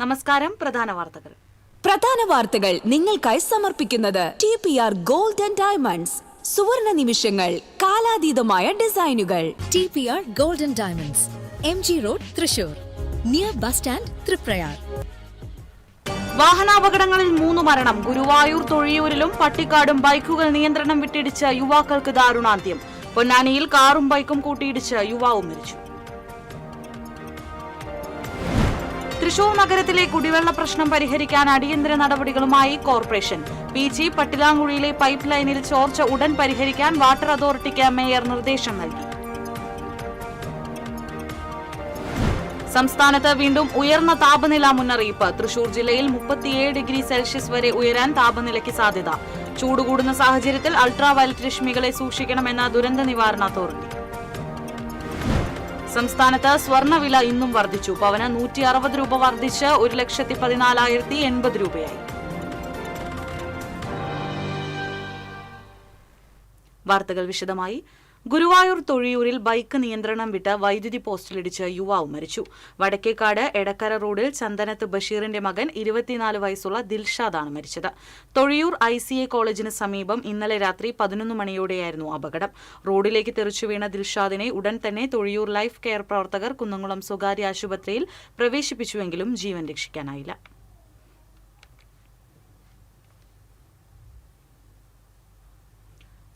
നമസ്കാരം. പ്രധാന വാർത്തകൾ നിങ്ങൾക്കായി സമർപ്പിക്കുന്നത് TPR Gold and Diamonds. സുവർണ നിമിഷങ്ങൾ, കാലാതീതമായ ഡിസൈനുകൾ. TPR Gold and Diamonds, MG Road, Thrissur, near bus stand, Triprayar. വാഹനാപകടങ്ങളിൽ 3 മരണം. ഗുരുവായൂർ തൊഴിയൂരിലും പട്ടിക്കാടും ബൈക്കുകൾ നിയന്ത്രണം വിട്ടിടിച്ച യുവാക്കൾക്ക് ദാരുണാന്ത്യം. പൊന്നാനിയിൽ കാറും ബൈക്കും കൂട്ടിയിടിച്ച് യുവാവും മരിച്ചു. തൃശൂർ നഗരത്തിലെ കുടിവെള്ള പ്രശ്നം പരിഹരിക്കാൻ അടിയന്തര നടപടികളുമായി കോർപ്പറേഷൻ. PG പട്ടിലാങ്കുഴിയിലെ പൈപ്പ് ലൈനിൽ ചോർച്ച ഉടൻ പരിഹരിക്കാൻ വാട്ടർ അതോറിറ്റിക്ക് മേയർ നിർദ്ദേശം നൽകി. സംസ്ഥാനത്ത് വീണ്ടും ഉയർന്ന താപനില മുന്നറിയിപ്പ്. തൃശൂർ ജില്ലയിൽ 37 ഡിഗ്രി സെൽഷ്യസ് വരെ ഉയരാൻ താപനിലയ്ക്ക് സാധ്യത. ചൂടുകൂടുന്ന സാഹചര്യത്തിൽ അൾട്രാവയലറ്റ് രശ്മികളെ സൂക്ഷിക്കണമെന്ന ദുരന്ത നിവാരണ അതോറിറ്റി. സംസ്ഥാനത്ത് സ്വർണ്ണവില ഇന്നും വർദ്ധിച്ചു. പവന് 160 രൂപ വർദ്ധിച്ച് 1,14,080 രൂപയായി. വാർത്തകൾ വിശദമായി. ഗുരുവായൂർ തൊഴിയൂരിൽ ബൈക്ക് നിയന്ത്രണം വിട്ട് വൈദ്യുതി പോസ്റ്റിലിടിച്ച് യുവാവ് മരിച്ചു. വടക്കേക്കാട് എടക്കര റോഡിൽ ചന്ദനത്ത് ബഷീറിന്റെ മകൻ 24 വയസ്സുള്ള ദിൽഷാദാണ് മരിച്ചത്. തൊഴിയൂർ ICA കോളേജിന് സമീപം ഇന്നലെ രാത്രി 11 മണിയോടെയായിരുന്നു അപകടം. റോഡിലേക്ക് തെറിച്ചു വീണ ദിൽഷാദിനെ ഉടൻ തന്നെ തൊഴിയൂർ ലൈഫ് കെയർ പ്രവർത്തകർ കുന്നംകുളം സ്വകാര്യ ആശുപത്രിയിൽ പ്രവേശിപ്പിച്ചുവെങ്കിലും ജീവൻ രക്ഷിക്കാനായില്ല.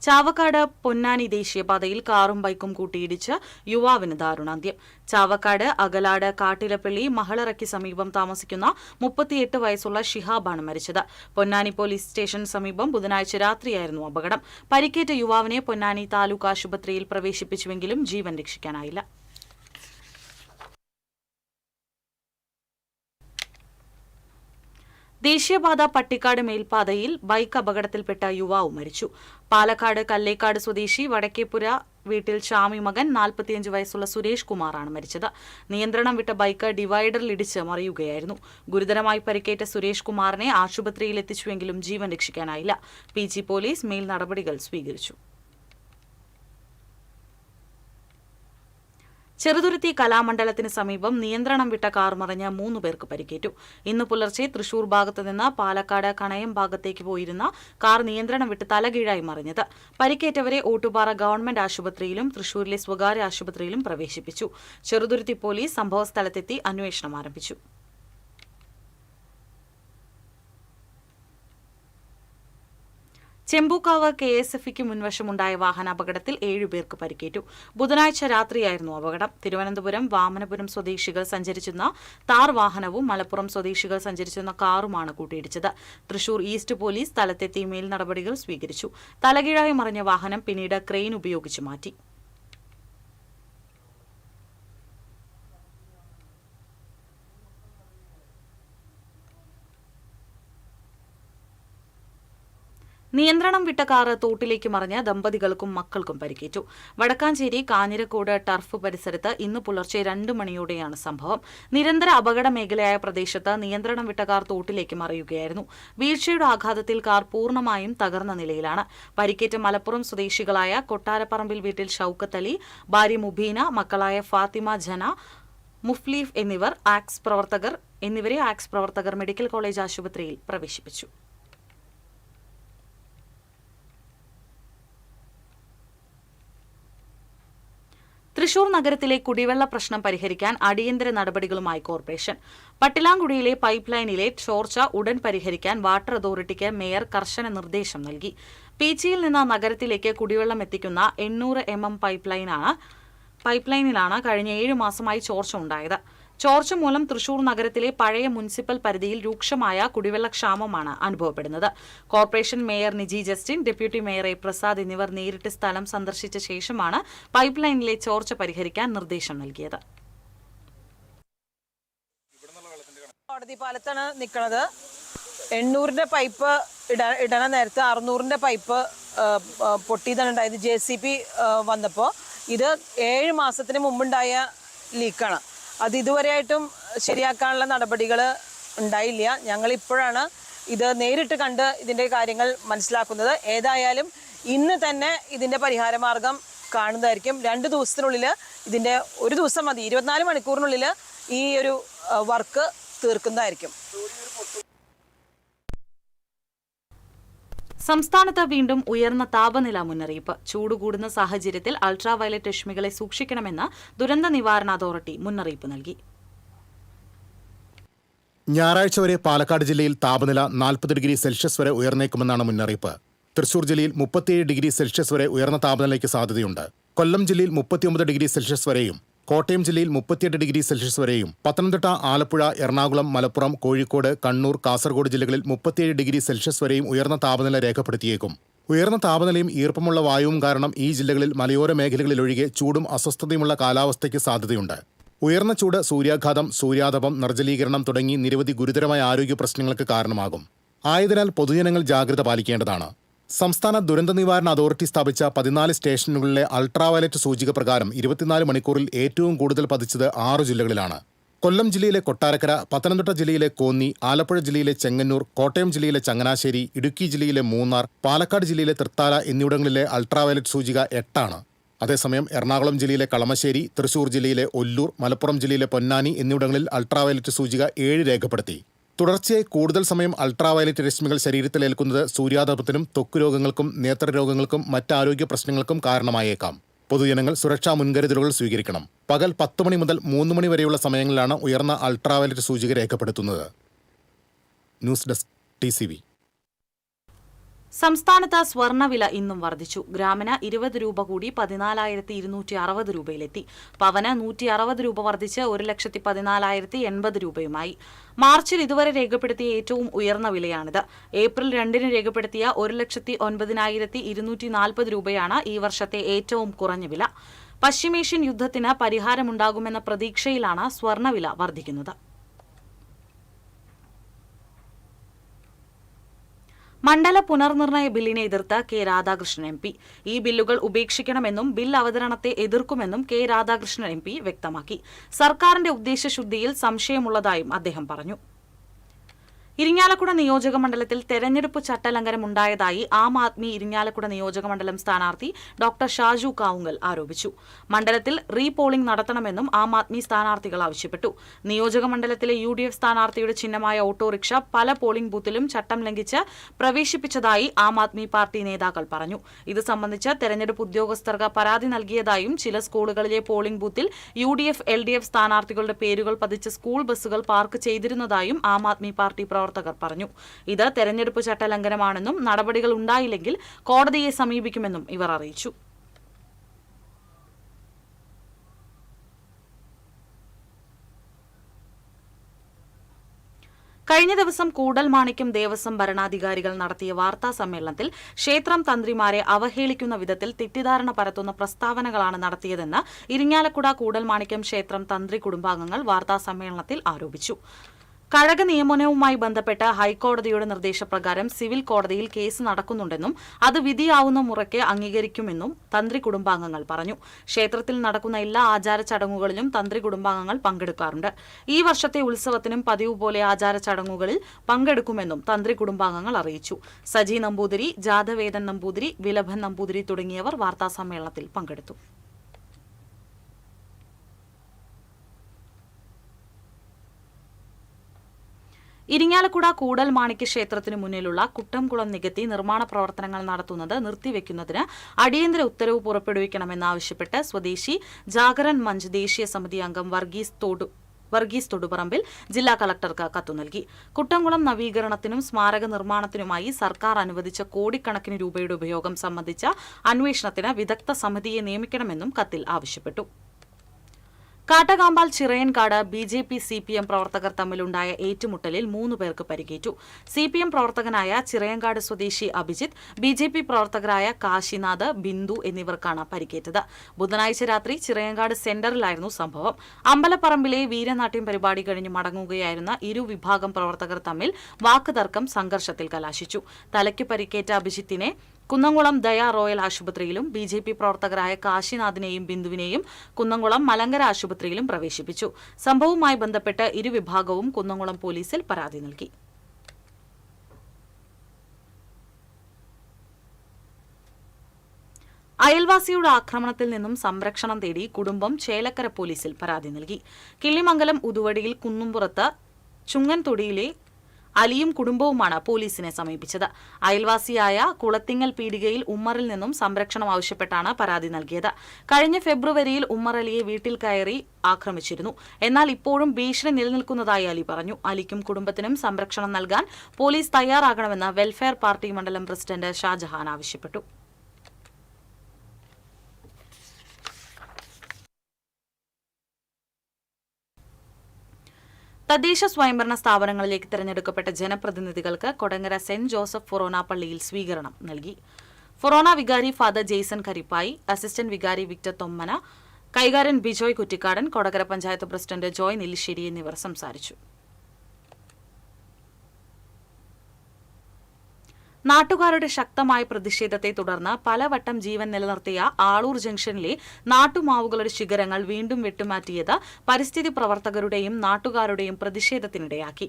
ചാവക്കാട് പൊന്നാനി ദേശീയപാതയിൽ കാറും ബൈക്കും കൂട്ടിയിടിച്ച് യുവാവിന് ദാരുണാന്ത്യം. ചാവക്കാട് അകലാട് കാട്ടിലപ്പള്ളി മഹളറയ്ക്ക് സമീപം താമസിക്കുന്ന 38 വയസ്സുള്ള ഷിഹാബാണ് മരിച്ചത്. പൊന്നാനി പോലീസ് സ്റ്റേഷന് സമീപം ബുധനാഴ്ച രാത്രിയായിരുന്നു അപകടം. പരിക്കേറ്റ യുവാവിനെ പൊന്നാനി താലൂക്ക് ആശുപത്രിയിൽ പ്രവേശിപ്പിച്ചുവെങ്കിലും ജീവൻ രക്ഷിക്കാനായില്ല. ദേശീയപാത പട്ടിക്കാട് മേൽപ്പാതയിൽ ബൈക്ക് അപകടത്തിൽപ്പെട്ട യുവാവ് മരിച്ചു. പാലക്കാട് കല്ലേക്കാട് സ്വദേശി വടക്കേപ്പുര വീട്ടിൽ ഷാമി മകൻ 45 വയസ്സുള്ള സുരേഷ് കുമാറാണ് മരിച്ചത്. നിയന്ത്രണം വിട്ട ബൈക്ക് ഡിവൈഡറിലിടിച്ച് മറിയുകയായിരുന്നു. ഗുരുതരമായി പരിക്കേറ്റ സുരേഷ് കുമാറിനെ ആശുപത്രിയിൽ എത്തിച്ചുവെങ്കിലും ജീവൻ രക്ഷിക്കാനായില്ല. PG പോലീസ് മേൽ നടപടികൾ സ്വീകരിച്ചു. ചെറുതുരുത്തി കലാമണ്ഡലത്തിന് സമീപം നിയന്ത്രണം വിട്ട കാർ മറിഞ്ഞ് 3 പേർക്ക് പരിക്കേറ്റു. ഇന്ന് പുലർച്ചെ തൃശൂർ ഭാഗത്തുനിന്ന് പാലക്കാട് കണയം ഭാഗത്തേക്ക് പോയിരുന്ന കാർ നിയന്ത്രണം വിട്ട് തലകീഴായി മറിഞ്ഞത്. പരിക്കേറ്റവരെ ഓട്ടുപാറ ഗവൺമെന്റ് ആശുപത്രിയിലും തൃശൂരിലെ സ്വകാര്യ ആശുപത്രിയിലും പ്രവേശിപ്പിച്ചു. ചെറുതുരുത്തി പോലീസ് സംഭവസ്ഥലത്തെത്തി അന്വേഷണം ആരംഭിച്ചു. ചെമ്പൂക്കാവ് KSFക്ക് മുൻവശമുണ്ടായ വാഹനാപകടത്തിൽ 7 പേർക്ക് പരിക്കേറ്റു. ബുധനാഴ്ച രാത്രിയായിരുന്നു അപകടം. തിരുവനന്തപുരം വാമനപുരം സ്വദേശികൾ സഞ്ചരിച്ചിരുന്ന താർ വാഹനവും മലപ്പുറം സ്വദേശികൾ സഞ്ചരിച്ചിരുന്ന കാറുമാണ് കൂട്ടിയിടിച്ചത്. തൃശൂർ ഈസ്റ്റ് പോലീസ് സ്ഥലത്തെത്തി മേൽ നടപടികൾ സ്വീകരിച്ചു. തലകീഴായി മറിഞ്ഞ വാഹനം പിന്നീട് ക്രെയിൻ ഉപയോഗിച്ച് മാറ്റി. നിയന്ത്രണം വിട്ട കാറ് തോട്ടിലേക്ക് മറിഞ്ഞ് ദമ്പതികൾക്കും മക്കൾക്കും പരിക്കേറ്റു. വടക്കാഞ്ചേരി കാഞ്ഞിരക്കോട് ടർഫ് പരിസരത്ത് ഇന്ന് പുലർച്ചെ 2 മണിയോടെയാണ് സംഭവം. നിരന്തര അപകട മേഖലയായ പ്രദേശത്ത് നിയന്ത്രണം വിട്ട കാർ തോട്ടിലേക്ക് മറിയുകയായിരുന്നു. വീഴ്ചയുടെ ആഘാതത്തിൽ കാർ പൂർണ്ണമായും തകർന്ന നിലയിലാണ്. പരിക്കേറ്റ മലപ്പുറം സ്വദേശികളായ കൊട്ടാരപ്പറമ്പിൽ വീട്ടിൽ ഷൌക്കത്ത് അലി, ഭാര്യ മുബീന, മക്കളായ ഫാത്തിമ, ജന, മുഫ്ലീഫ് എന്നിവരെ ആക്സ് പ്രവർത്തകർ മെഡിക്കൽ കോളേജ് ആശുപത്രിയിൽ പ്രവേശിപ്പിച്ചു. തൃശൂർ നഗരത്തിലെ കുടിവെള്ള പ്രശ്നം പരിഹരിക്കാൻ അടിയന്തര നടപടികളുമായി കോർപ്പറേഷൻ. പട്ടിലാങ്കുടിയിലെ പൈപ്പ് ലൈനിലെ ചോർച്ച ഉടൻ പരിഹരിക്കാൻ വാട്ടർ അതോറിറ്റിക്ക് മേയർ കർശന നിർദ്ദേശം നൽകി. PGയിൽ നിന്ന് നഗരത്തിലേക്ക് കുടിവെള്ളം എത്തിക്കുന്ന 800 mm പൈപ്പ് ലൈനിലാണ് കഴിഞ്ഞ 7 മാസമായി ചോർച്ച ഉണ്ടായത്. ചോർച്ച മൂലം തൃശൂർ നഗരത്തിലെ പഴയ മുനിസിപ്പൽ പരിധിയിൽ രൂക്ഷമായ കുടിവെള്ളക്ഷാമമാണ് അനുഭവപ്പെടുന്നത്. Corporation mayor Niji Justin, deputy mayor A. Prasad എന്നിവർ നേരിട്ട് സ്ഥലം സന്ദർശിച്ച ശേഷമാണ് പൈപ്പ് ലൈനിലെ ചോർച്ച പരിഹരിക്കാൻ നിർദ്ദേശം നൽകിയത്. കോടതി പാലത്താണ് നിൽക്കുന്നത്. 800-ന്റെ പൈപ്പ് ഇടണ നേരത്ത് 600-ന്റെ പൈപ്പ് പൊട്ടിയതാണ് ഉണ്ടായത്. JCB വന്നപ്പോൾ ഇത് 7 മാസത്തിന് മുമ്പുണ്ടായ ലീക്കാണ്. അത് ഇതുവരെയായിട്ടും ശരിയാക്കാനുള്ള നടപടികൾ ഉണ്ടായില്ല. ഞങ്ങളിപ്പോഴാണ് ഇത് നേരിട്ട് കണ്ട് ഇതിൻ്റെ കാര്യങ്ങൾ മനസ്സിലാക്കുന്നത്. ഏതായാലും ഇന്ന് തന്നെ ഇതിൻ്റെ പരിഹാരമാർഗം കാണുന്നതായിരിക്കും. 2 ദിവസത്തിനുള്ളിൽ ഇതിൻ്റെ 1 ദിവസം മതി, 24 മണിക്കൂറിനുള്ളിൽ ഈ ഒരു വർക്ക് തീർക്കുന്നതായിരിക്കും. സംസ്ഥാനത്ത് വീണ്ടും ഉയർന്ന താപനില മുന്നറിയിപ്പ്. ചൂട് കൂടുന്ന സാഹചര്യത്തിൽ അൾട്രാവയലറ്റ് രശ്മികളെ സൂക്ഷിക്കണമെന്ന് ദുരന്ത നിവാരണ അതോറിറ്റി മുന്നറിയിപ്പ് നൽകി. ഞായറാഴ്ച വരെ പാലക്കാട് ജില്ലയിൽ താപനില 40 ഡിഗ്രി സെൽഷ്യസ് വരെ ഉയർന്നേക്കുമെന്നാണ് മുന്നറിയിപ്പ്. തൃശൂർ ജില്ലയിൽ 37 ഡിഗ്രി സെൽഷ്യസ് വരെ ഉയർന്ന താപനിലയ്ക്ക് സാധ്യതയുണ്ട്. കൊല്ലം ജില്ലയിൽ 39 ഡിഗ്രി സെൽഷ്യസ് വരെയും കോട്ടയം ജില്ലയിൽ 38 ഡിഗ്രി സെൽഷ്യസ് വരെയും പത്തനംതിട്ട, ആലപ്പുഴ, എറണാകുളം, മലപ്പുറം, കോഴിക്കോട്, കണ്ണൂർ, കാസർഗോഡ് ജില്ലകളിൽ 37 ഡിഗ്രി സെൽഷ്യസ് വരെയും ഉയർന്ന താപനില രേഖപ്പെടുത്തിയേക്കും. ഉയർന്ന താപനിലയും ഈർപ്പമുള്ള വായുവും കാരണം ഈ ജില്ലകളിൽ മലയോര മേഖലകളിലൊഴികെ ചൂടും അസ്വസ്ഥതയുമുള്ള കാലാവസ്ഥയ്ക്ക് സാധ്യതയുണ്ട്. ഉയർന്ന ചൂട് സൂര്യാഘാതം, സൂര്യാതപം, നിർജ്ജലീകരണം തുടങ്ങി നിരവധി ഗുരുതരമായ ആരോഗ്യ പ്രശ്നങ്ങൾക്ക് കാരണമാകും. ആയതിനാൽ പൊതുജനങ്ങൾ ജാഗ്രത പാലിക്കേണ്ടതാണ്. സംസ്ഥാന ദുരന്ത നിവാരണ അതോറിറ്റി സ്ഥാപിച്ച 14 സ്റ്റേഷനുകളിലെ അൾട്രാവയലറ്റ് സൂചിക പ്രകാരം 24 മണിക്കൂറിൽ ഏറ്റവും കൂടുതൽ പതിച്ചത് 6 ജില്ലകളിലാണ്. കൊല്ലം ജില്ലയിലെ കൊട്ടാരക്കര, പത്തനംതിട്ട ജില്ലയിലെ കോന്നി, ആലപ്പുഴ ജില്ലയിലെ ചെങ്ങന്നൂർ, കോട്ടയം ജില്ലയിലെ ചങ്ങനാശ്ശേരി, ഇടുക്കി ജില്ലയിലെ മൂന്നാർ, പാലക്കാട് ജില്ലയിലെ തൃത്താല എന്നിവിടങ്ങളിലെ അൾട്രാവയലറ്റ് സൂചിക 8 ആണ്. അതേസമയം എറണാകുളം ജില്ലയിലെ കളമശ്ശേരി, തൃശൂർ ജില്ലയിലെ ഒല്ലൂർ, മലപ്പുറം ജില്ലയിലെ പൊന്നാനി എന്നിവിടങ്ങളിൽ അൾട്രാവയലറ്റ് സൂചിക 7 രേഖപ്പെടുത്തി. തുടർച്ചയായി കൂടുതൽ സമയം അൾട്രാവയലറ്റ് രശ്മികൾ ശരീരത്തിലേൽക്കുന്നത് സൂര്യാതപത്തിനും ത്വക്ക് നേത്രരോഗങ്ങൾക്കും മറ്റ് ആരോഗ്യ പ്രശ്നങ്ങൾക്കും കാരണമായേക്കാം. പൊതുജനങ്ങൾ സുരക്ഷാ മുൻകരുതലുകൾ സ്വീകരിക്കണം. പകൽ 10 മണി മുതൽ 3 മണി വരെയുള്ള സമയങ്ങളിലാണ് ഉയർന്ന അൾട്രാവയലറ്റ് സൂചിക രേഖപ്പെടുത്തുന്നത്. News desk TCV. സംസ്ഥാനത്ത് സ്വർണ്ണവില ഇന്നും വർദ്ധിച്ചു. ഗ്രാമിന് 20 രൂപ കൂടി 14,260 രൂപയിലെത്തി. പവന് 160 രൂപ വർദ്ധിച്ച് 1,14,080 രൂപയുമായി. മാർച്ചിൽ ഇതുവരെ രേഖപ്പെടുത്തിയ ഏറ്റവും ഉയർന്ന വിലയാണിത്. ഏപ്രിൽ 2 രേഖപ്പെടുത്തിയ 1,09,240 രൂപയാണ് ഈ വർഷത്തെ ഏറ്റവും കുറഞ്ഞ വില. പശ്ചിമേഷ്യൻ യുദ്ധത്തിന് പരിഹാരമുണ്ടാകുമെന്ന പ്രതീക്ഷയിലാണ് സ്വർണ്ണവില വർദ്ധിക്കുന്നത്. മണ്ഡല പുനർനിർണയ ബില്ലിനെ എതിർത്ത് കെ രാധാകൃഷ്ണൻ MP. ഈ ബില്ലുകൾ ഉപേക്ഷിക്കണമെന്നും ബിൽ അവതരണത്തെ എതിർക്കുമെന്നും കെ രാധാകൃഷ്ണൻ MP വ്യക്തമാക്കി. സർക്കാരിന്റെ ഉദ്ദേശശുദ്ധിയിൽ സംശയമുള്ളതായും അദ്ദേഹം പറഞ്ഞു. ഇരിങ്ങാലക്കുട നിയോജക മണ്ഡലത്തിൽ തെരഞ്ഞെടുപ്പ് ചട്ടലംഘനം ഉണ്ടായതായി ആം ആദ്മി ഇരിങ്ങാലക്കുട നിയോജക മണ്ഡലം സ്ഥാനാർത്ഥി ഡോക്ടർ ഷാജു കാവുങ്കൽ ആരോപിച്ചു. മണ്ഡലത്തിൽ റീപോളിംഗ് നടത്തണമെന്നും ആം ആദ്മി സ്ഥാനാർത്ഥികൾ ആവശ്യപ്പെട്ടു. നിയോജക മണ്ഡലത്തിലെ UDF സ്ഥാനാർത്ഥിയുടെ ചിഹ്നമായ ഓട്ടോറിക്ഷ പല പോളിംഗ് ബൂത്തിലും ചട്ടം ലംഘിച്ച് പ്രവേശിപ്പിച്ചതായി ആം ആദ്മി പാർട്ടി നേതാക്കൾ പറഞ്ഞു. ഇത് സംബന്ധിച്ച് തെരഞ്ഞെടുപ്പ് ഉദ്യോഗസ്ഥർക്ക് പരാതി നൽകിയതായും ചില സ്കൂളുകളിലെ പോളിംഗ് ബൂത്തിൽ UDF LDF സ്ഥാനാർത്ഥികളുടെ പേരുകൾ പതിച്ച് സ്കൂൾ ബസ്സുകൾ പാർക്ക് ചെയ്തിരുന്നതായും ആം ആദ്മി പാർട്ടി പ്രവർത്തകർ പറഞ്ഞു. ഇത് തെരഞ്ഞെടുപ്പ് ചട്ടലംഘനമാണെന്നും നടപടികൾ ഉണ്ടായില്ലെങ്കിൽ കോടതിയെ സമീപിക്കുമെന്നും ഇവർ അറിയിച്ചു. കഴിഞ്ഞ ദിവസം കൂടൽമാണിക്യം ദേവസ്വം ഭരണാധികാരികൾ നടത്തിയ വാർത്താ സമ്മേളനത്തിൽ ക്ഷേത്രം തന്ത്രിമാരെ അവഹേളിക്കുന്ന വിധത്തിൽ തെറ്റിദ്ധാരണ പരത്തുന്ന പ്രസ്താവനകളാണ് നടത്തിയതെന്ന് ഇരിങ്ങാലക്കുട കൂടൽമാണിക്യം ക്ഷേത്രം തന്ത്രി കുടുംബാംഗങ്ങൾ വാർത്താ സമ്മേളനത്തിൽ ആരോപിച്ചു. കഴക നിയമനവുമായി ബന്ധപ്പെട്ട് ഹൈക്കോടതിയുടെ നിർദ്ദേശപ്രകാരം സിവിൽ കോടതിയിൽ കേസ് നടക്കുന്നുണ്ടെന്നും അത് വിധിയാവുന്ന മുറയ്ക്ക് അംഗീകരിക്കുമെന്നും തന്ത്രി കുടുംബാംഗങ്ങൾ പറഞ്ഞു. ക്ഷേത്രത്തിൽ നടക്കുന്ന എല്ലാ ആചാര ചടങ്ങുകളിലും തന്ത്രി കുടുംബാംഗങ്ങൾ പങ്കെടുക്കാറുണ്ട്. ഈ വർഷത്തെ ഉത്സവത്തിനും പതിവ് പോലെ ആചാര ചടങ്ങുകളിൽ പങ്കെടുക്കുമെന്നും തന്ത്രി കുടുംബാംഗങ്ങൾ അറിയിച്ചു. സജി നമ്പൂതിരി, ജാതവേദൻ നമ്പൂതിരി, വിലഭൻ നമ്പൂതിരി തുടങ്ങിയവർ വാർത്താസമ്മേളനത്തിൽ പങ്കെടുത്തു. ഇരിങ്ങാലക്കുട കൂടൽമാണിക്യ ക്ഷേത്രത്തിനു മുന്നിലുള്ള കുട്ടംകുളം നികത്തി നിർമ്മാണ പ്രവർത്തനങ്ങൾ നടത്തുന്നത് നിർത്തിവെക്കുന്നതിന് അടിയന്തര ഉത്തരവ് പുറപ്പെടുവിക്കണമെന്നാവശ്യപ്പെട്ട് സ്വദേശി ജാഗരൺ മഞ്ച് ദേശീയ സമിതി അംഗം വർഗീസ് തൊടുപറമ്പിൽ ജില്ലാ കളക്ടർക്ക് കത്തു നൽകി. കുട്ടംകുളം നവീകരണത്തിനും സ്മാരക നിർമ്മാണത്തിനുമായി സർക്കാർ അനുവദിച്ച കോടിക്കണക്കിന് രൂപയുടെ ഉപയോഗം സംബന്ധിച്ച അന്വേഷണത്തിന് വിദഗ്ധ സമിതിയെ നിയമിക്കണമെന്നും കത്തിൽ ആവശ്യപ്പെട്ടു. കാട്ടകാമ്പാൽ ചിറയൻകാട് BJP CPM പ്രവർത്തകർ തമ്മിലുണ്ടായ ഏറ്റുമുട്ടലിൽ 3 പേർക്ക് പരിക്കേറ്റു. CPM പ്രവർത്തകനായ ചിറയൻകാട് സ്വദേശി അഭിജിത്ത്, BJP പ്രവർത്തകരായ കാശിനാഥ്, ബിന്ദു എന്നിവർക്കാണ് പരിക്കേറ്റത്. ബുധനാഴ്ച രാത്രി ചിറയൻകാട് സെന്ററിലായിരുന്നു സംഭവം. അമ്പലപ്പറമ്പിലെ വീരനാട്യം പരിപാടി കഴിഞ്ഞ് മടങ്ങുകയായിരുന്ന ഇരുവിഭാഗം പ്രവർത്തകർ തമ്മിൽ വാക്കുതർക്കം സംഘർഷത്തിൽ കലാശിച്ചു. തലയ്ക്ക് പരിക്കേറ്റ അഭിജിത്തിനെ കുന്നംകുളം ദയ റോയൽ ആശുപത്രിയിലും BJP പ്രവർത്തകരായ കാശിനാഥിനെയും ബിന്ദുവിനെയും കുന്നംകുളം മലങ്കര ആശുപത്രിയിലും പ്രവേശിപ്പിച്ചു. സംഭവവുമായി ബന്ധപ്പെട്ട് ഇരുവിഭാഗവും കുന്നംകുളം പോലീസിൽ പരാതി നൽകി. അയൽവാസിയുടെ ആക്രമണത്തിൽ നിന്നും സംരക്ഷണം തേടി കുടുംബം ചേലക്കര പോലീസിൽ പരാതി നൽകി. കിള്ളിമംഗലം ഉതുവടിയിൽ കുന്നുംപുറത്ത് ചുങ്ങൻതൊടിയിലെ അലിയും കുടുംബവുമാണ് പോലീസിനെ സമീപിച്ചത്. അയൽവാസിയായ കുളത്തിങ്ങൽ പീടികയിൽ ഉമ്മറിൽ നിന്നും സംരക്ഷണം ആവശ്യപ്പെട്ടാണ് പരാതി നൽകിയത്. കഴിഞ്ഞ ഫെബ്രുവരിയിൽ ഉമ്മർ അലിയെ വീട്ടിൽ കയറി ആക്രമിച്ചിരുന്നു. എന്നാൽ ഇപ്പോഴും ഭീഷണി നിലനിൽക്കുന്നതായി അലി പറഞ്ഞു. അലിക്കും കുടുംബത്തിനും സംരക്ഷണം നൽകാൻ പോലീസ് തയ്യാറാകണമെന്ന് വെൽഫെയർ പാർട്ടി മണ്ഡലം പ്രസിഡന്റ് ഷാജഹാൻ ആവശ്യപ്പെട്ടു. തദ്ദേശ സ്വയംഭരണ സ്ഥാപനങ്ങളിലേക്ക് തിരഞ്ഞെടുക്കപ്പെട്ട ജനപ്രതിനിധികൾക്ക് കൊടങ്ങര സെന്റ് ജോസഫ് ഫൊറോന പള്ളിയിൽ സ്വീകരണം നൽകി. ഫൊറോന വികാരി ഫാദർ ജെയ്സൺ കരിപ്പായി, അസിസ്റ്റന്റ് വികാരി വിക്ടർ തൊമ്മന, കൈകാരൻ ബിജോയ് കുറ്റിക്കാടൻ, കൊടകര പഞ്ചായത്ത് പ്രസിഡന്റ് ജോയ് നെല്ലിശ്ശേരി എന്നിവർ സംസാരിച്ചു. നാട്ടുകാരുടെ ശക്തമായ പ്രതിഷേധത്തെ തുടർന്ന് പലവട്ടം ജീവൻ നിലനിർത്തിയ ആളൂർ ജംഗ്ഷനിലെ നാട്ടുമാവുകളുടെ ശിഖരങ്ങൾ വീണ്ടും വെട്ടുമാറ്റിയത് പരിസ്ഥിതി പ്രവർത്തകരുടെയും നാട്ടുകാരുടെയും പ്രതിഷേധത്തിനിടയാക്കി.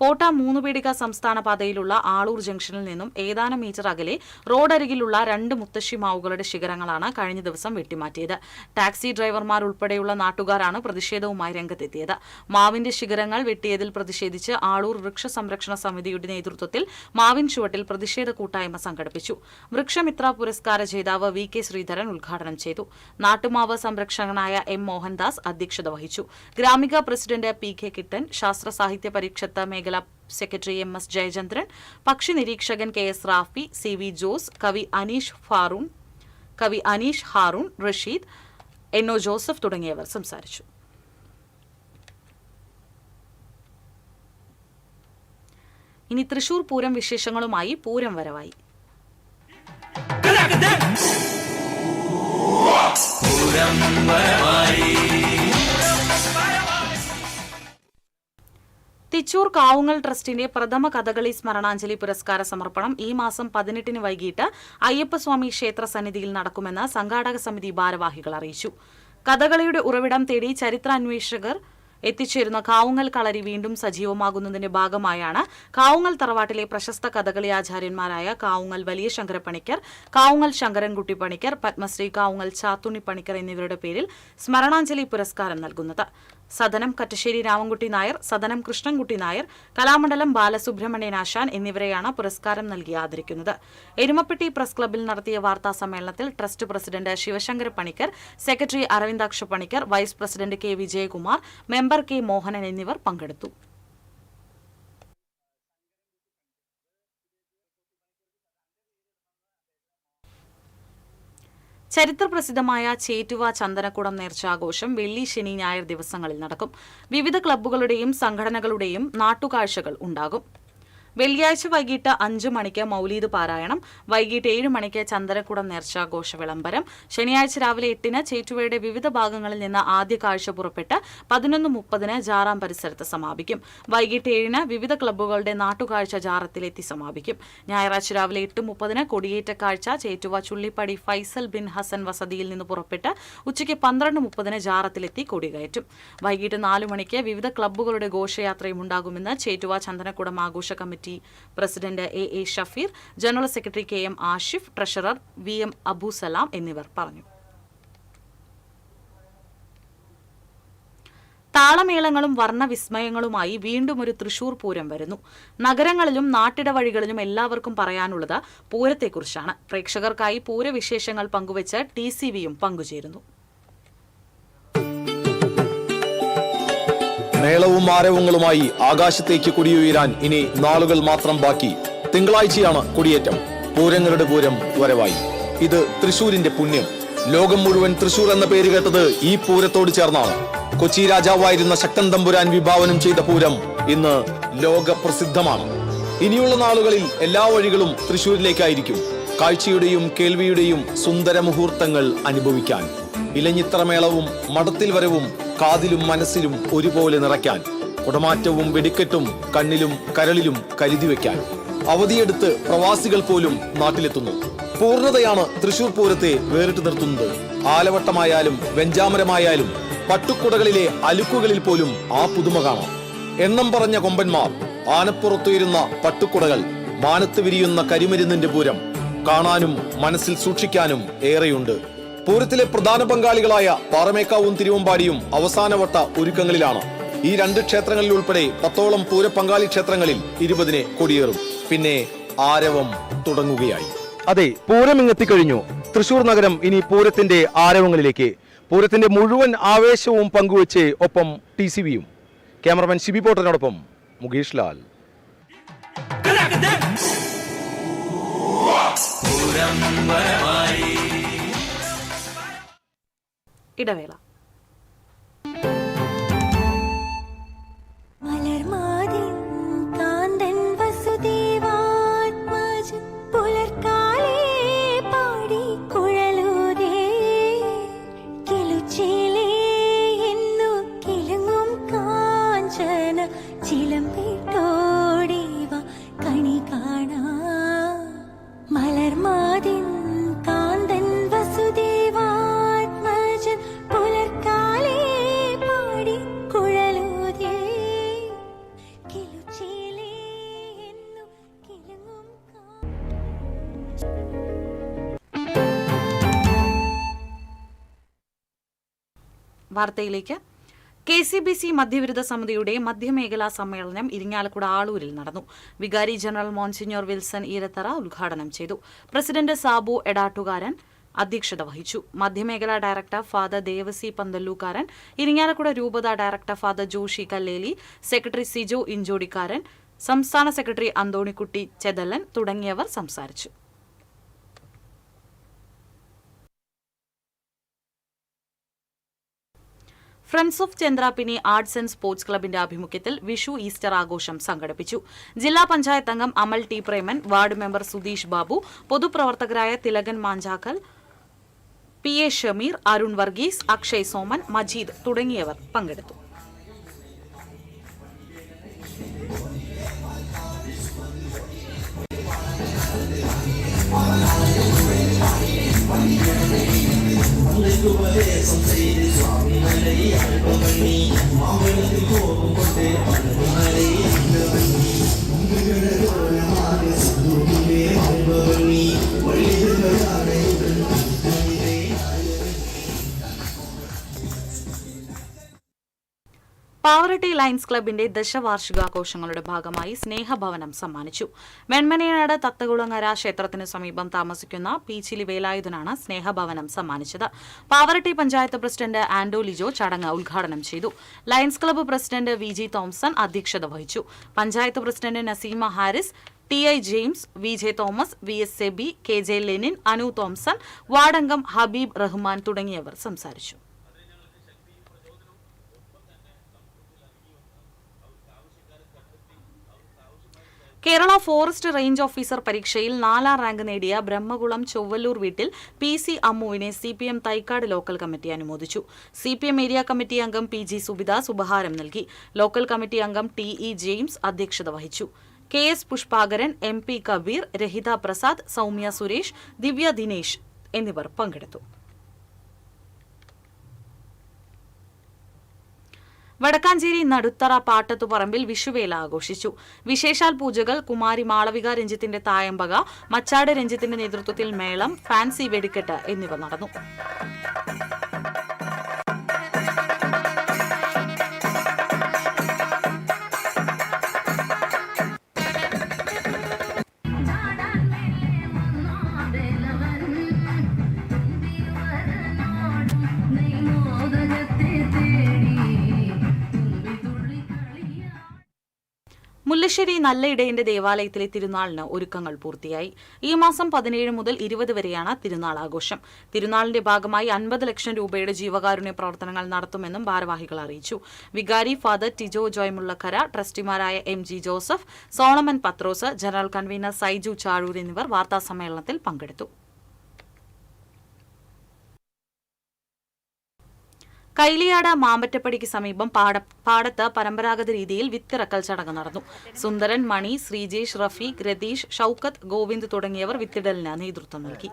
പോട്ട 3 പീടിക സംസ്ഥാന പാതയിലുള്ള ആളൂർ ജംഗ്ഷനിൽ നിന്നും ഏതാനും മീറ്റർ അകലെ റോഡരികിലുള്ള 2 മുത്തശ്ശി മാവുകളുടെ ശിഖരങ്ങളാണ് കഴിഞ്ഞ ദിവസം വെട്ടിമാറ്റിയത്. ടാക്സി ഡ്രൈവർമാർ ഉൾപ്പെടെയുള്ള നാട്ടുകാരാണ് പ്രതിഷേധവുമായി രംഗത്തെത്തിയത്. മാവിന്റെ ശിഖരങ്ങൾ വെട്ടിയതിൽ പ്രതിഷേധിച്ച് ആളൂർ വൃക്ഷ സംരക്ഷണ സമിതിയുടെ നേതൃത്വത്തിൽ മാവിൻ ചുവട്ടിൽ പ്രതിഷേധ കൂട്ടായ്മ സംഘടിപ്പിച്ചു. വൃക്ഷമിത്ര പുരസ്കാര ജേതാവ് VK ശ്രീധരൻ ഉദ്ഘാടനം ചെയ്തു. നാട്ടുമാവ് സംരക്ഷകനായ M മോഹൻദാസ് അധ്യക്ഷത വഹിച്ചു. ഗ്രാമിക പ്രസിഡന്റ് PK കിട്ടൻ, ശാസ്ത്ര സാഹിത്യ പരിഷത്ത് മേഖല സെക്രട്ടറി MS ജയചന്ദ്രൻ, പക്ഷി നിരീക്ഷകൻ KS റാഫി, CV ജോസ്, കവി അനീഷ് ഹാറൂൺ, റഷീദ്, NO ജോസഫ് തുടങ്ങിയവർ സംസാരിച്ചു. ഇനി തൃശൂർ പൂരം വിശേഷങ്ങളുമായി പൂരം വരവായി. തിച്ചൂർ കാവുങ്ങൽ ട്രസ്റ്റിന്റെ പ്രഥമ കഥകളി സ്മരണാഞ്ജലി പുരസ്കാര സമർപ്പണം ഈ മാസം 18 വൈകിട്ട് അയ്യപ്പസ്വാമി ക്ഷേത്ര സന്നിധിയിൽ നടക്കുമെന്ന് സംഘാടക സമിതി ഭാരവാഹികൾ അറിയിച്ചു. കഥകളിയുടെ ഉറവിടം തേടി ചരിത്രാന്വേഷകർ എത്തിച്ചേരുന്ന കാവുങ്ങൽ കളരി വീണ്ടും സജീവമാകുന്നതിന്റെ ഭാഗമായാണ് കാവുങ്ങൽ തറവാട്ടിലെ പ്രശസ്ത കഥകളി ആചാര്യന്മാരായ കാവുങ്ങൽ വലിയ ശങ്കരപ്പണിക്കർ, കാവുങ്ങൽ ശങ്കരൻകുട്ടി പണിക്കർ, പത്മശ്രീ കാവുങ്ങൽ ചാത്തുണ്ണി പണിക്കർ എന്നിവരുടെ പേരിൽ സ്മരണാഞ്ജലി പുരസ്കാരം നൽകുന്നത്. സദനം കറ്റശ്ശേരി രാമൻകുട്ടി നായർ, സദനം കൃഷ്ണൻകുട്ടി നായർ, കലാമണ്ഡലം ബാലസുബ്രഹ്മണ്യൻ ആശാൻ എന്നിവരെയാണ് പുരസ്കാരം നൽകി ആദരിക്കുന്നത്. എരുമപ്പെട്ടി പ്രസ് ക്ലബ്ബിൽ നടത്തിയ വാർത്താ സമ്മേളനത്തിൽ trust president Sivasankara Panicker, secretary Aravindaksha Panicker, vice president K Vijayakumar, member K Mohanan എന്നിവർ പങ്കെടുത്തു. ചരിത്രപ്രസിദ്ധമായ ചേറ്റുവ ചന്ദനക്കുടം നേർച്ചാഘോഷം വെള്ളി, ശനി, ഞായർ ദിവസങ്ങളിൽ നടക്കും. വിവിധ ക്ലബ്ബുകളുടെയും സംഘടനകളുടെയും നാട്ടുകാഴ്ചകൾ ഉണ്ടാകും. വെള്ളിയാഴ്ച വൈകിട്ട് 5 മണിക്ക് മൗലീദ് പാരായണം, വൈകിട്ട് 7 മണിക്ക് ചന്ദനക്കുടം നേർച്ചാഘോഷ വിളംബരം, ശനിയാഴ്ച രാവിലെ 8-ന് ചേറ്റുവയുടെ വിവിധ ഭാഗങ്ങളിൽ നിന്ന് ആദ്യ കാഴ്ച പുറപ്പെട്ട് 11:30-ന് ജാറാം പരിസരത്ത് സമാപിക്കും. വൈകിട്ട് 7-ന് വിവിധ ക്ലബ്ബുകളുടെ നാട്ടുകാഴ്ച ജാറത്തിലെത്തി സമാപിക്കും. ഞായറാഴ്ച രാവിലെ 8:30-ന് കൊടിയേറ്റ കാഴ്ച ചേറ്റുവ ചുള്ളിപ്പടി ഫൈസൽ ബിൻ ഹസൻ വസതിയിൽ നിന്ന് പുറപ്പെട്ട് ഉച്ചയ്ക്ക് 12:30-ന് ജാറത്തിലെത്തി കൊടികയറ്റും. വൈകിട്ട് 4 മണിക്ക് വിവിധ ക്ലബ്ബുകളുടെ ഘോഷയാത്രയും ഉണ്ടാകുമെന്ന് ചേറ്റുവ ചന്ദനക്കുടം ആഘോഷ committee president AA Shafeer, general secretary KM Ashif, treasurer VM അബൂസലാം എന്നിവർ പറഞ്ഞു. താളമേളങ്ങളും വർണ്ണവിസ്മയങ്ങളുമായി വീണ്ടും ഒരു തൃശൂർ പൂരം വരുന്നു. നഗരങ്ങളിലും നാട്ടിടവഴികളിലും എല്ലാവർക്കും പറയാനുള്ളത് പൂരത്തെക്കുറിച്ചാണ്. പ്രേക്ഷകർക്കായി പൂരവിശേഷങ്ങൾ പങ്കുവച്ച് TCVയും പങ്കുചേരുന്നു. മേളവും ആരവങ്ങളുമായി ആകാശത്തേക്ക് കൊടിയുയരാൻ ഇനി നാളുകൾ മാത്രം ബാക്കി. തിങ്കളാഴ്ചയാണ് കൊടിയേറ്റം. പൂരങ്ങളുടെ പൂരം വരവായി. ഇത് തൃശൂരിന്റെ പുണ്യം. ലോകം മുഴുവൻ തൃശൂർ എന്ന പേര് കേട്ടത് ഈ പൂരത്തോട് ചേർന്നാണ്. കൊച്ചി രാജാവായിരുന്ന ശക്തൻ തമ്പുരാൻ വിഭാവനം ചെയ്ത പൂരം ഇന്ന് ലോക പ്രസിദ്ധമാണ്. ഇനിയുള്ള നാളുകളിൽ എല്ലാ വഴികളും തൃശൂരിലേക്കായിരിക്കും. കാഴ്ചയുടെയും കേൾവിയുടെയും സുന്ദര മുഹൂർത്തങ്ങൾ അനുഭവിക്കാൻ. ഇലഞ്ഞിത്രമേളവും മടത്തിൽ വരവും കാതിലും മനസ്സിലും ഒരുപോലെ നിറയ്ക്കാൻ. കുടമാറ്റവും വെടിക്കെട്ടും കണ്ണിലും കരളിലും കരുതി വയ്ക്കാൻ. അവധിയെടുത്ത് പ്രവാസികൾ പോലും നാട്ടിലെത്തുന്നു. പൂർണ്ണതയാണ് തൃശൂർ പൂരത്തെ വേറിട്ട് നിർത്തുന്നത്. ആലവട്ടമായാലും വെഞ്ചാമരമായാലും പട്ടുക്കുടകളിലെ അലുക്കുകളിൽ പോലും ആ പുതുമ കാണാം. എണ്ണം പറഞ്ഞ കൊമ്പന്മാർ, ആനപ്പുറത്തുയരുന്ന പട്ടുക്കുടകൾ, മാനത്ത് വിരിയുന്ന കരിമരുന്നിന്റെ പൂരം കാണാനും മനസ്സിൽ സൂക്ഷിക്കാനും ഏറെയുണ്ട്. പൂരത്തിലെ പ്രധാന പങ്കാളികളായ പാറമേക്കാവും തിരുവമ്പാടിയും അവസാനവട്ട ഒരുക്കങ്ങളിലാണ്. ഈ 2 ക്ഷേത്രങ്ങളിൽ ഉൾപ്പെടെ 10ഓളം പൂരപങ്കാളി ക്ഷേത്രങ്ങളിൽ 20-ന് കൊടിയേറും. പിന്നെ ആരവം തുടങ്ങുകയായി. അതെ, പൂരം ഇങ്ങെത്തിക്കഴിഞ്ഞു. തൃശൂർ നഗരം ഇനി പൂരത്തിന്റെ ആരവങ്ങളിലേക്ക്. പൂരത്തിന്റെ മുഴുവൻ ആവേശവും പങ്കുവച്ച് ഒപ്പം TCVയും. ക്യാമറമാൻ ഷിബി പോട്ടറിനോടൊപ്പം മുകേഷ് ലാൽ. ഇടവേള. വാർത്തയിലേക്ക്. KCBC മധ്യവിരുദ്ധ സമിതിയുടെ മധ്യമേഖലാ സമ്മേളനം ഇരിങ്ങാലക്കുട ആളൂരിൽ നടന്നു. വികാരി ജനറൽ മോൺസിഞ്ഞോർ വിൽസൺ ഈരത്തറ ഉദ്ഘാടനം ചെയ്തു. പ്രസിഡന്റ് സാബു എടാട്ടുകാരൻ അധ്യക്ഷത വഹിച്ചു. മധ്യമേഖലാ ഡയറക്ടർ ഫാദർ ദേവസി പന്തല്ലൂക്കാരൻ, ഇരിങ്ങാലക്കുട രൂപത director father Joshy Kalleli, secretary Sijo Inchodikkaran, സംസ്ഥാന സെക്രട്ടറി അന്തോണിക്കുട്ടി ചെതല്ലൻ തുടങ്ങിയവർ സംസാരിച്ചു. Friends of Chandrapini arts and sports ക്ലബിന്റെ ആഭിമുഖ്യത്തിൽ വിഷു ഈസ്റ്റർ ആഘോഷം സംഘടിപ്പിച്ചു. ജില്ലാ പഞ്ചായത്ത് അംഗം Amal T Preman, ward member Sudheesh Babu, പൊതുപ്രവർത്തകരായ തിലകൻ മാഞ്ചാക്കൽ, PA ഷമീർ, അരുൺ വർഗീസ്, അക്ഷയ് സോമൻ, മജീദ് തുടങ്ങിയവർ പങ്കെടുത്തു. പാവറട്ടി ലയൺസ് ക്ലബിന്റെ ദശവാർഷികാഘോഷങ്ങളുടെ ഭാഗമായി സ്നേഹഭവനം സമ്മാനിച്ചു. വെൺമനയാട് തത്തകുളങ്ങര ക്ഷേത്രത്തിന് സമീപം താമസിക്കുന്ന പീച്ചിലി വേലായുധനാണ് സ്നേഹഭവനം സമ്മാനിച്ചത്. പാവറട്ടി പഞ്ചായത്ത് പ്രസിഡന്റ് ആൻഡോ ലിജോ ചടങ്ങ് ഉദ്ഘാടനം ചെയ്തു. Lions club president VG Thomson അധ്യക്ഷത വഹിച്ചു. Panchayat president Naseema Haris, TI James, VJ Thomas, VS Seby, KJ Lenin, Anu Thomson, വാർഡംഗം ഹബീബ് റഹ്മാൻ തുടങ്ങിയവർ സംസാരിച്ചു. കേരള ഫോറസ്റ്റ് റേഞ്ച് ഓഫീസർ പരീക്ഷയിൽ 4ാം റാങ്ക് നേടിയ ബ്രഹ്മകുളം ചൊവ്വല്ലൂർ വീട്ടിൽ PC അമ്മുവിനെ CPM Thycaud local committee അനുമോദിച്ചു. CPM ഏരിയ കമ്മിറ്റി അംഗം PG സുബിത ഉപഹാരം നൽകി. ലോക്കൽ കമ്മിറ്റി അംഗം TE ജെയിംസ് അധ്യക്ഷത വഹിച്ചു. KS പുഷ്പാകരൻ, MP കബീർ, രഹിത പ്രസാദ്, സൗമ്യ സുരേഷ്, ദിവ്യ ദിനേശ് എന്നിവർ പങ്കെടുത്തു. വടക്കാഞ്ചേരി നടുത്തറ പാട്ടത്തുപറമ്പിൽ വിഷുവേല ആഘോഷിച്ചു. വിശേഷാൽ പൂജകൾ, കുമാരി മാളവിക രഞ്ജിത്തിന്റെ തായമ്പക, മച്ചാട് രഞ്ജിത്തിന്റെ നേതൃത്വത്തിൽ മേളം, ഫാൻസി വെടിക്കെട്ട് എന്നിവ നടന്നു. മുല്ലശ്ശേരി നല്ലയിടയന്റെ ദേവാലയത്തിലെ തിരുനാളിന് ഒരുക്കങ്ങൾ പൂർത്തിയായി. ഈ മാസം 17 മുതൽ 20 വരെയാണ് തിരുനാൾ ആഘോഷം. തിരുനാളിന്റെ ഭാഗമായി 50 ലക്ഷം രൂപയുടെ ജീവകാരുണ്യ പ്രവർത്തനങ്ങൾ നടത്തുമെന്നും ഭാരവാഹികൾ അറിയിച്ചു. വികാരി ഫാദർ ടിജോ ജോയ് മുള്ളക്കര, ട്രസ്റ്റിമാരായ MG Joseph, Solomon Pathros, general convener Saiju Chazhoor എന്നിവർ വാർത്താസമ്മേളനത്തിൽ പങ്കെടുത്തു. കൈലിയാട് മാമ്പറ്റപ്പടിക്ക് സമീപം പാടത്ത് പരമ്പരാഗത രീതിയിൽ വിത്തിറക്കൽ ചടങ്ങ് നടന്നു. സുന്ദരൻ, മണി, ശ്രീജേഷ്, റഫീഖ്, രതീഷ്, ഷൌക്കത്ത്, ഗോവിന്ദ് തുടങ്ങിയവർ വിത്തിടലിന് നേതൃത്വം നൽകി.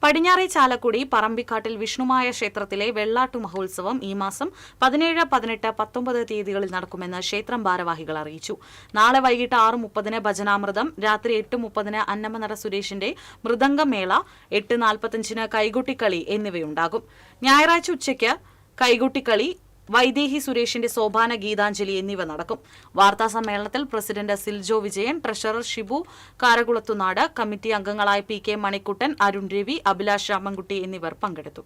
പടിഞ്ഞാറെ ചാലക്കുടി പറമ്പിക്കാട്ടിൽ വിഷ്ണുമായ ക്ഷേത്രത്തിലെ വെള്ളാട്ടു മഹോത്സവം ഈ മാസം 17, 18, 19 തീയതികളിൽ നടക്കുമെന്ന് ക്ഷേത്രം ഭാരവാഹികൾ അറിയിച്ചു. നാളെ വൈകിട്ട് 6:30 ഭജനാമൃതം, രാത്രി 8:30 അന്നമനട സുരേഷിന്റെ മൃദംഗമേള, 8:45 കൈകൊട്ടിക്കളി എന്നിവയുണ്ടാകും. ഞായറാഴ്ച ഉച്ചയ്ക്ക് കൈകൊട്ടിക്കളി, വൈദേഹി സുരേഷിന്റെ സോപാന ഗീതാഞ്ജലി എന്നിവ നടക്കും. വാർത്താ സമ്മേളനത്തിൽ president Siljo Vijayan, treasurer Shibu Karakulathunad, committee അംഗങ്ങളായ PK മണിക്കുട്ടൻ, അരുൺ രവി, അഭിലാഷ് രാമൻകുട്ടി എന്നിവർ പങ്കെടുത്തു.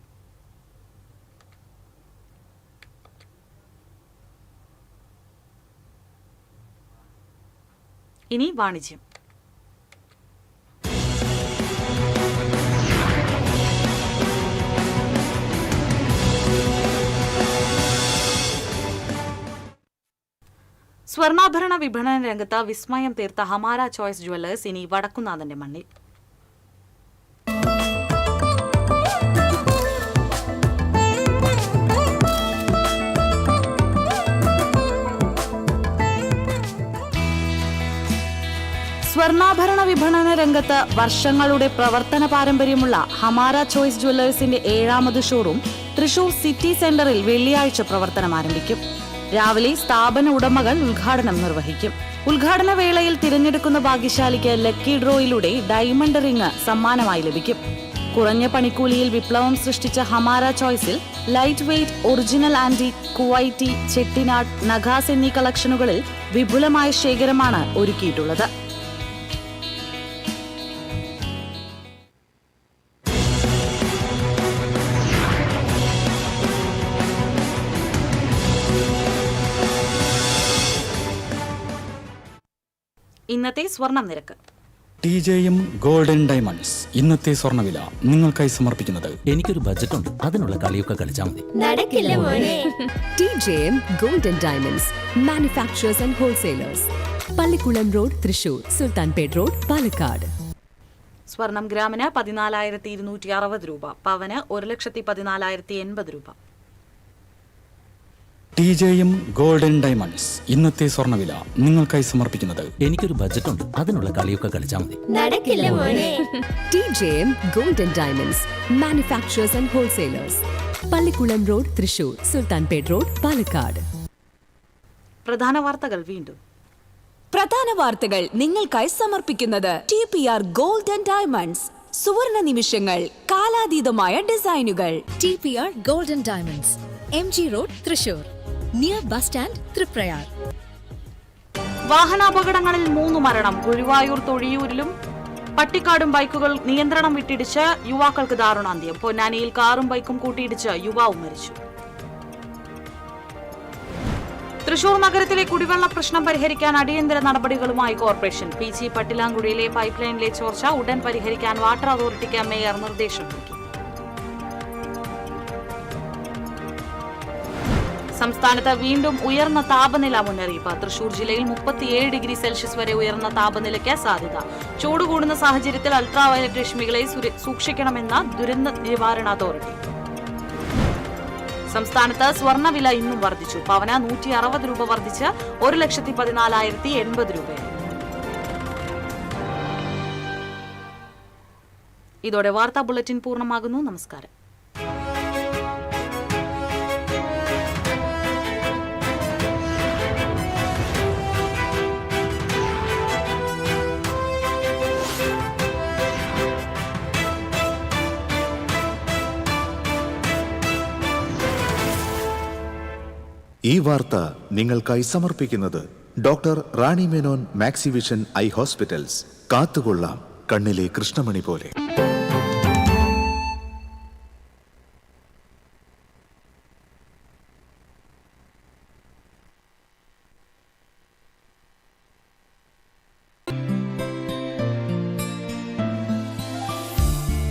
ഇനി വാണിജ്യം. സ്വർണ്ണാഭരണ വിപണന രംഗത്ത് വിസ്മയം തീർത്ത ഹമാര ചോയ്സ് ജ്വല്ലേഴ്സ് ഇനി വടക്കുന്നാഥന്റെ മണ്ണിൽ. സ്വർണ്ണാഭരണ വിപണന രംഗത്ത് വർഷങ്ങളുടെ പ്രവർത്തന പാരമ്പര്യമുള്ള Hamara choice ജ്വല്ലേഴ്സിന്റെ 7ാമത് showroom Thrissur city സെന്ററിൽ വെള്ളിയാഴ്ച പ്രവർത്തനം ആരംഭിക്കും. രാവിലെ സ്ഥാപന ഉടമകൾ ഉദ്ഘാടനം നിർവഹിക്കും. ഉദ്ഘാടന വേളയിൽ തിരഞ്ഞെടുക്കുന്ന ഭാഗ്യശാലിക്ക് ലക്കി ഡ്രോയിലൂടെ ഡയമണ്ട് റിംഗ് സമ്മാനമായി ലഭിക്കും. കുറഞ്ഞ പണിക്കൂലിയിൽ വിപ്ലവം സൃഷ്ടിച്ച ഹമാര ചോയ്സിൽ light weight, original antique, Kuwaiti, Chettinad, Nagas എന്നീ കളക്ഷനുകളിൽ വിപുലമായ ശേഖരമാണ് ഒരുക്കിയിട്ടുള്ളത്. ഇന്നത്തെ സ്വർണം നിരക്ക്. TJM ഗോൾഡൻ ഡയമണ്ട്സ് ഇന്നത്തെ സ്വർണ്ണവില നിങ്ങൾക്കായി സമർപ്പിക്കുന്നത് എനിക്കൊരു ബജറ്റ് ഉണ്ട്, അതിനുള്ള കളിയൊക്കെ കളിച്ചാൽ മതി. നടക്കില്ല മോനെ. TJM Golden Diamonds, Manufacturers and Wholesalers, Pallikulam road, Thrissur, Sultanpet road, Palakkad. സ്വർണം ഗ്രാമിന് 14,260 രൂപ, പവന് 1,14,080 രൂപ. TJM ഗോൾഡൻ ഡയമണ്ട്സ് ഇന്നത്തെ സ്വർണ്ണവില നിങ്ങൾക്കായി സമർപ്പിക്കുന്നത് എനിക്കൊരു ബജറ്റ് ഉണ്ട്, അതിനുള്ള കളിയൊക്കെ കളിച്ചാൽ മതി. നടക്കില്ല മോനെ. TJM Golden Diamonds, Manufacturers and Wholesalers, Pallikulam road, Thrissur, Sultanpet road, Palakkad. പ്രധാന വാർത്തകൾ വീണ്ടും. പ്രധാന വാർത്തകൾ നിങ്ങൾക്കായി സമർപ്പിക്കുന്നത് TPR ഗോൾഡൻ ഡയമണ്ട്സ്, സുവർണ നിമിഷങ്ങൾ, കാലാതീതമായ ഡിസൈനുകൾ. TPR Golden Diamonds, MG Road, Thrissur, near bus stand, Triprayar. വാഹനാപകടങ്ങളിൽ 3 മരണം. ഗുരുവായൂർ തൊഴിയൂരിലും പട്ടിക്കാടും ബൈക്കുകൾ നിയന്ത്രണം വിട്ടിടിച്ച് യുവാക്കൾക്ക് ദാരുണാന്ത്യം. പൊന്നാനിയിൽ കാറും ബൈക്കും കൂട്ടിയിടിച്ച് യുവാവ് മരിച്ചു. തൃശൂർ നഗരത്തിലെ കുടിവെള്ള പ്രശ്നം പരിഹരിക്കാൻ അടിയന്തര നടപടികളുമായി കോർപ്പറേഷൻ. PC പട്ടിലാങ്കുടിയിലെ പൈപ്പ് ലൈനിലെ ചോർച്ച ഉടൻ പരിഹരിക്കാൻ വാട്ടർ അതോറിറ്റിക്ക് മേയർ നിർദ്ദേശം നൽകി. സംസ്ഥാനത്ത് വീണ്ടും ഉയർന്ന താപനില മുന്നറിയിപ്പ്. തൃശൂർ ജില്ലയിൽ 37 ഡിഗ്രി സെൽഷ്യസ് വരെ ഉയർന്ന താപനിലയ്ക്ക് സാധ്യത. ചൂട് കൂടുന്ന സാഹചര്യത്തിൽ അൾട്രാവയലറ്റ് രശ്മികളെ സൂക്ഷിക്കണമെന്ന ദുരന്ത നിവാരണ അതോറിറ്റി. സംസ്ഥാനത്ത് സ്വർണ്ണവില ഇന്നും വർദ്ധിച്ചു. പവന് 160 രൂപ വർദ്ധിച്ച് 1,14,080 രൂപയായി. ഇതോടെ വാർത്താ ബുള്ളറ്റിൻ പൂർണ്ണമാകുന്നു. നമസ്കാരം. ഈ വാർത്ത നിങ്ങൾക്കായി സമർപ്പിക്കുന്നത് doctor Rani Menon Maxivision I hospitals. കാത്തുകൊള്ളാം കണ്ണിലെ കൃഷ്ണമണി പോലെ.